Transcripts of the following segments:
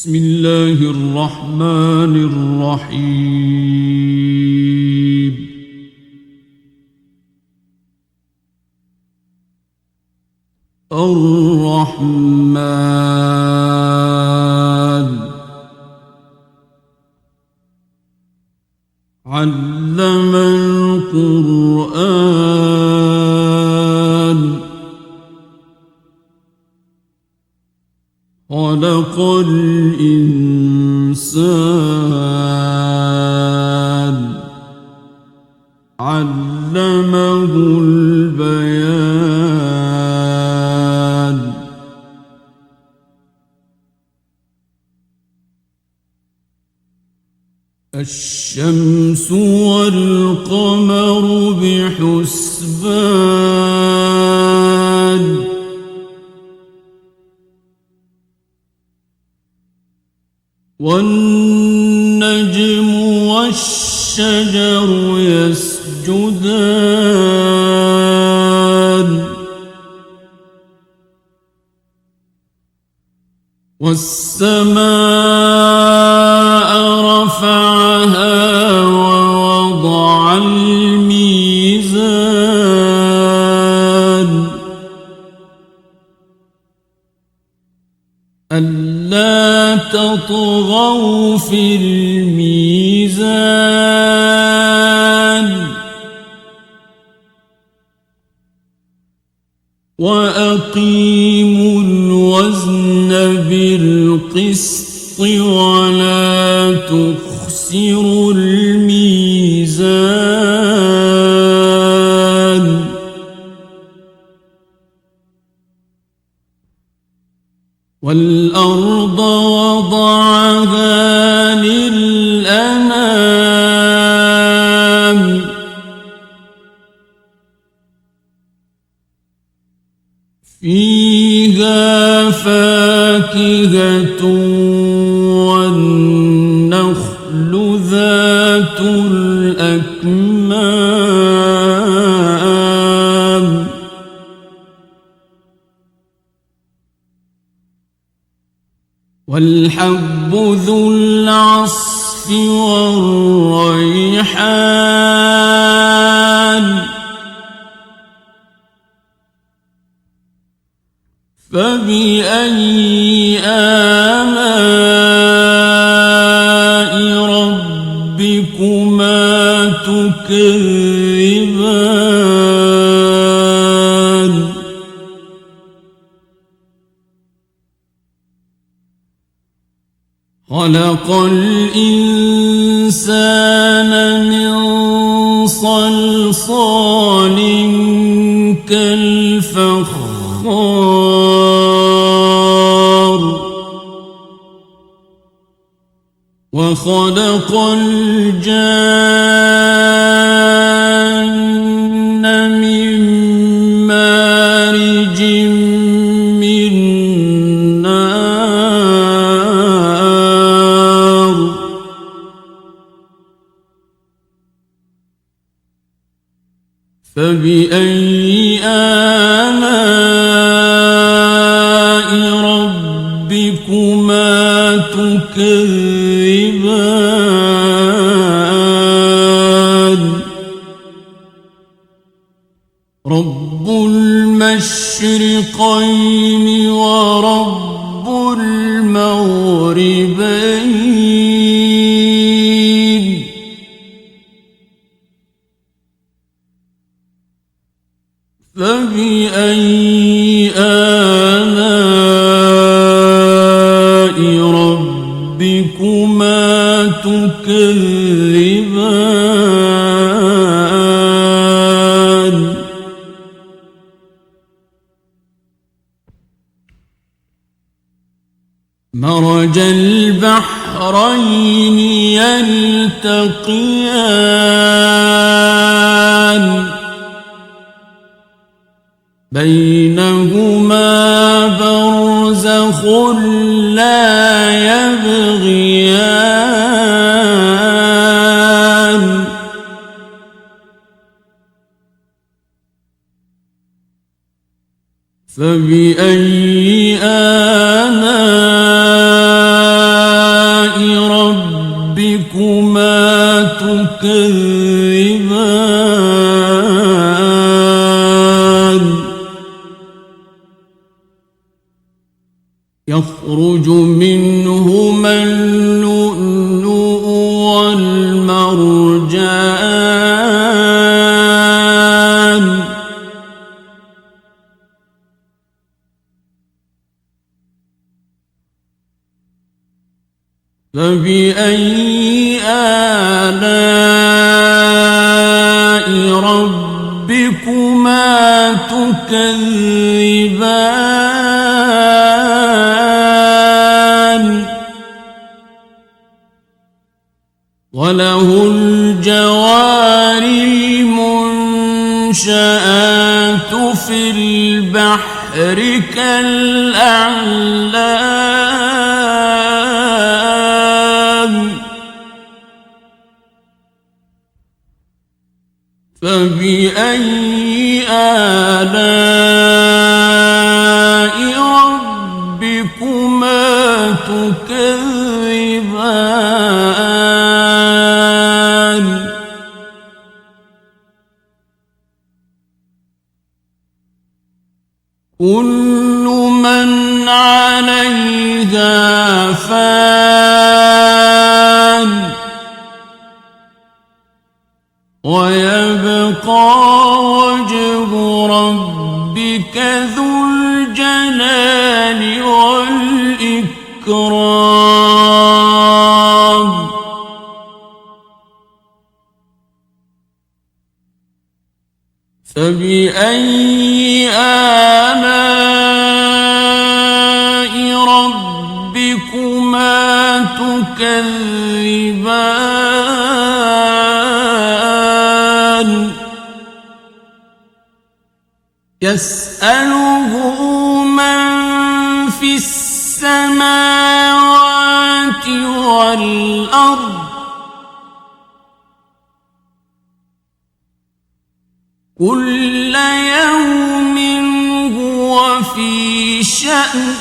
بسم الله الرحمن الرحيم الرحمن علم القرآن خلق الإنسان علمه البيان الشمس والقمر بحسبان والنجم والشجر يسجدان والسماء رفعها ووضع الميزان ألا تطغوا في الميزان وأقيموا الوزن بالقسط ولا تخسروا الميزان والأرض وضعها للأنام فيها فاكهة والنخل ذات الأكمام والحب ذو العصف والريحان فبأي آلاء ربكما تكذبان خلق الإنسان من صلصال كالفخار وخلق الجان من مارج من نار فبأي آلاء ربكما تكذبان رب المشرقين ورب المغربين فبأي آلاء ربكما تكذبان مرج البحرين يلتقيان بينهما برزخ لا يبغيان فبأي آلاء تكذبان يخرج منهما اللؤلؤ والمرجان فبأي آلاء ربكما تكذبان وله الجوار المنشآت في البحر كالأعلام فبأي آلاء ربكما تكذبان كل من عليها فان ويبقى وجه ربك ذو الجلال والإكرام فبأي آلاء ربكما تكذبان يسأله من في السماوات والأرض كل يوم هو في شأن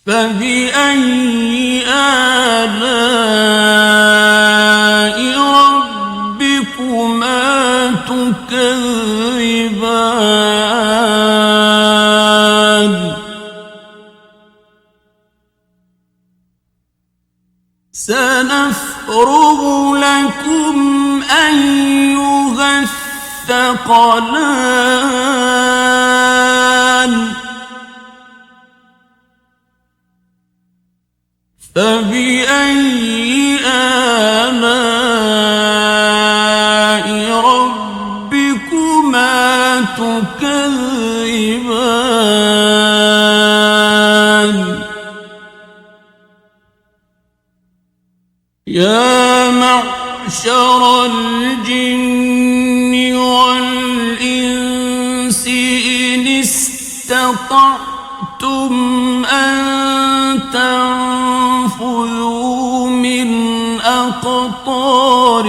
فبأي آلاء ربكما تكذبان سنفرغ لكم أيها الثقلان فبأي آلاء ربكما تكذبان يا معشر الجن والإنس إن استطعتم أن تنفذوا من أقطار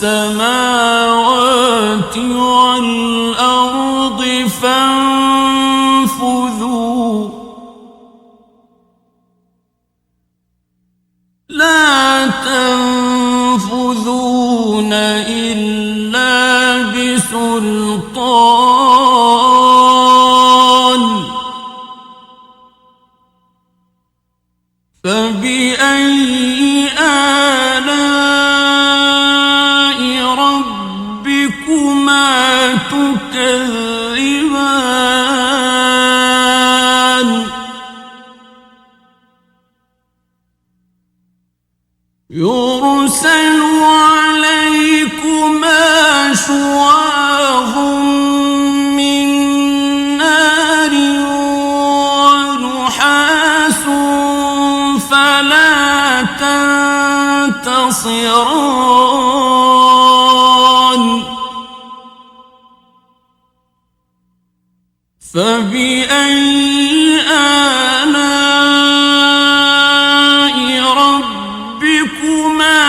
السماوات والأرض فانفذوا لا تنفذون إلا بسلطان فبأي آلاء ربكما تكذبان يرسل عليكما شواظ من نار ونحاس فلا تنتصران فبأي آلاء ربكما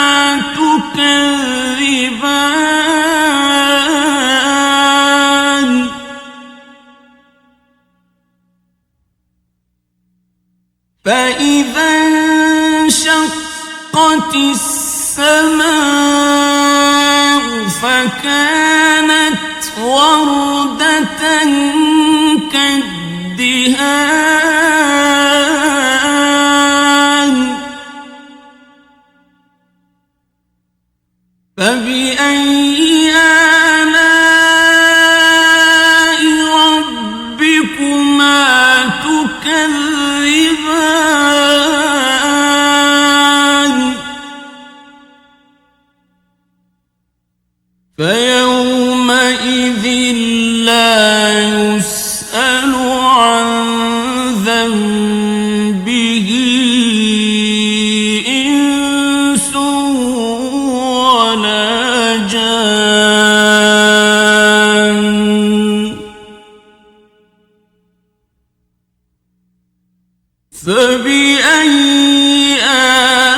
تكذبان فإذا انشقت وانشقت السماء فكانت وردة كالدهان فبأي آلاء ربكما تكذبان فيومئذ لا يسأل عن ذنبه إنس ولا جان فبأي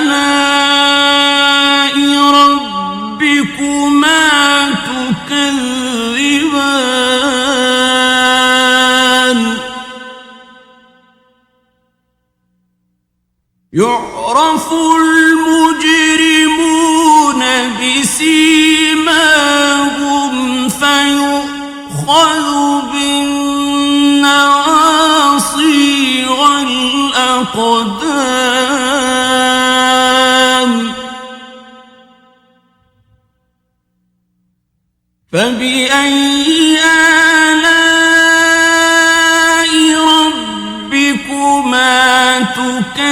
آلاء ربكما تكذبان يعرف المجرمون بسيماهم فيؤخذ بالنواصي والأقدام فبأي آلاء ربكما تكذبان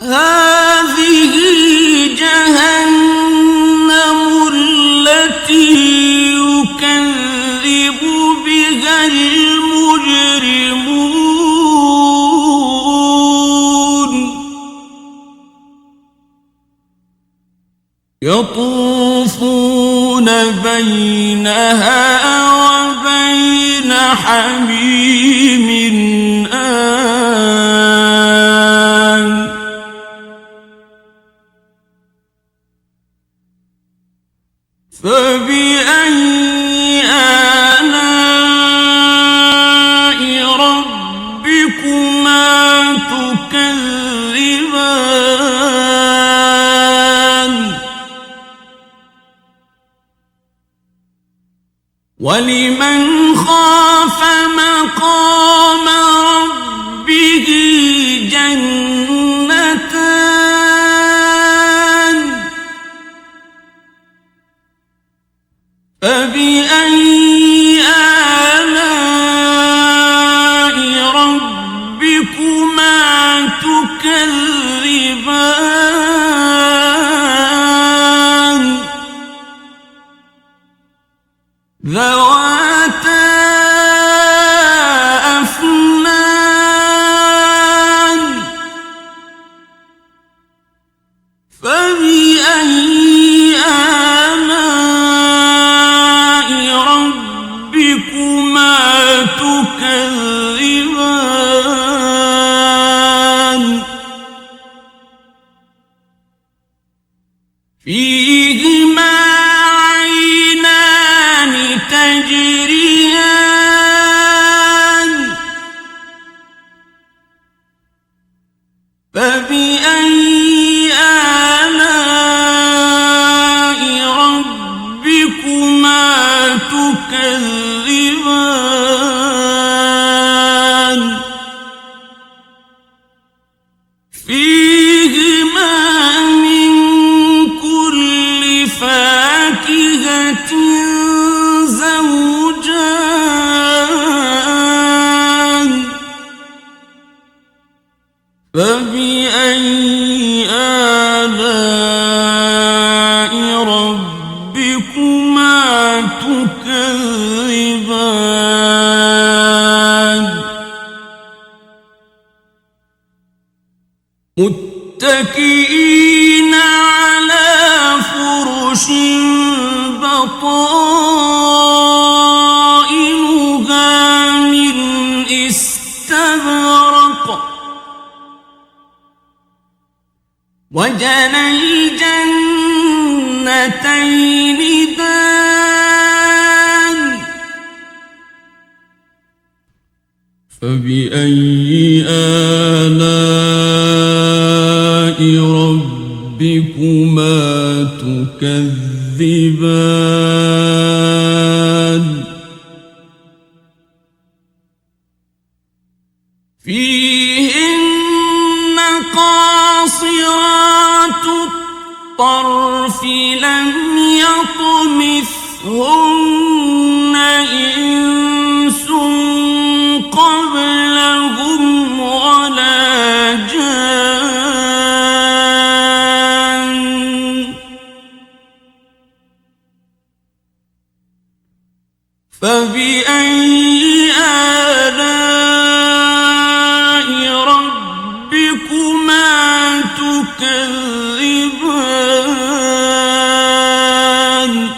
هذه جهنم التي يكذب بها المجرمون يطوفون بينها وبين حميم آن فبأي آلاء ربكما تكذبان ولمن خاف مقام ربه جنتان فبأي آلاء ربكما تكذبان ذواتا أفنان فبأي آلاء ربكما تكذبان فيهما عينان تجريان فبأي آلاء ربكما تكذبان فيهما من كل فاكهة زوجان فبأي آلاء ربكما تكذبان متكئين على فرش بطائنها من استبرق وجنى الجنتين دان فبأي آلاء ربكما تكذبان فيهن قاصرات الطرف لم يطمثهن إنس قبلهم ولا جان فبأي آلاء ربكما تكذبان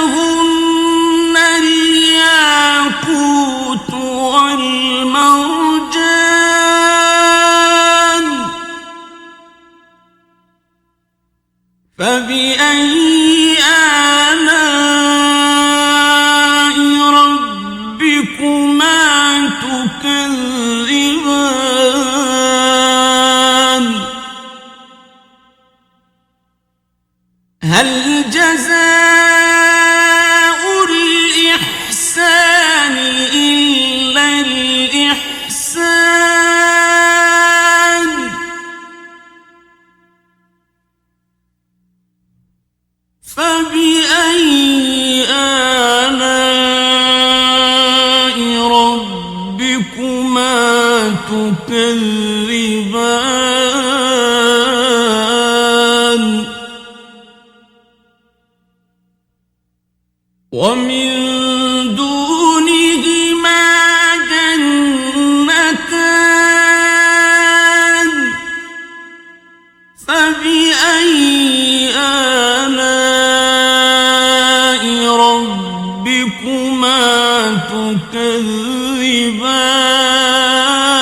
كأنهن الياقوت والمرجان فبأي آلاء ربكما تكذبان هل جزاء الإحسان إلا الإحسان فبأي آلاء ربكما تكذبان ومن دونهما جنتان فبأي آلاء ربكما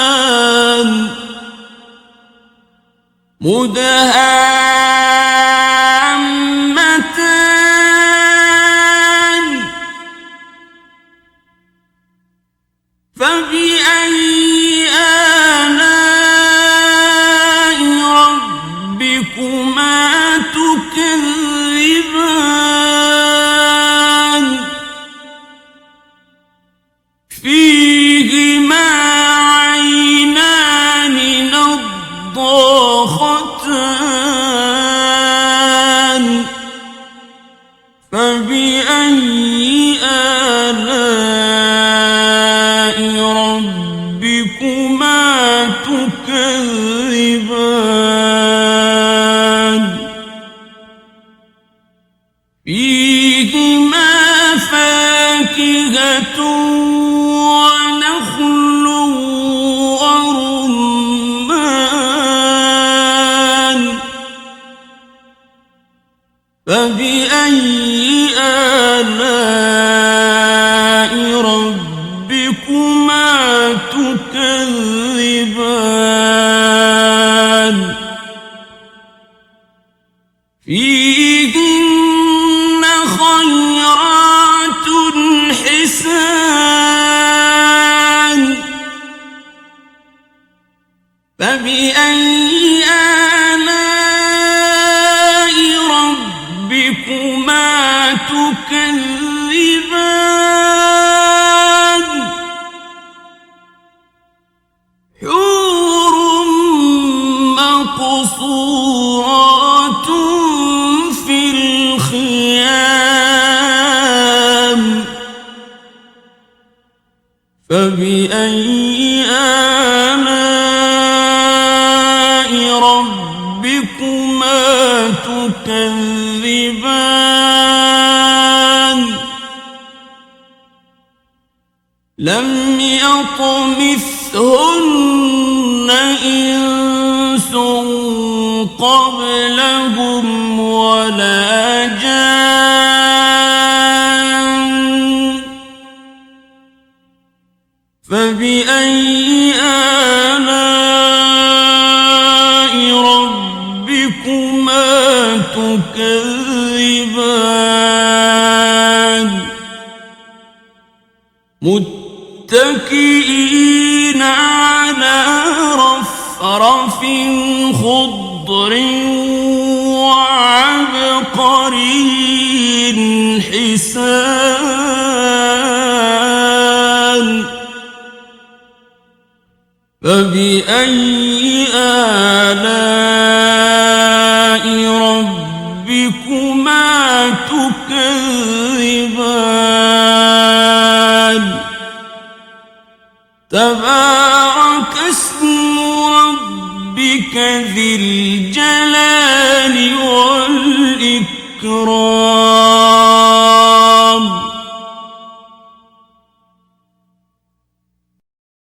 تكذبان مدهامتان فبأي آلاء ربكما تكذبان فيهما عينان نضاختان فبأي آلاء ربكما تكذبان فيهما فاكهة ونخل ورمان فبأي آلاء ربكما تكذبان فيهن خيرات حسان فبأي آلاء ربكما تكذبان حور مقصورات في الخيام فبأي آلاء ربكما تكذبان لم يطمثهن إنس قبلهم ولا جان فبأي آلاء ربكما تكذبان متكئين على رفرف خضر وعبقري حسان فبأي آلاء ربكما تكذبان تبارك اسم ربك ذي الجلال والإكرام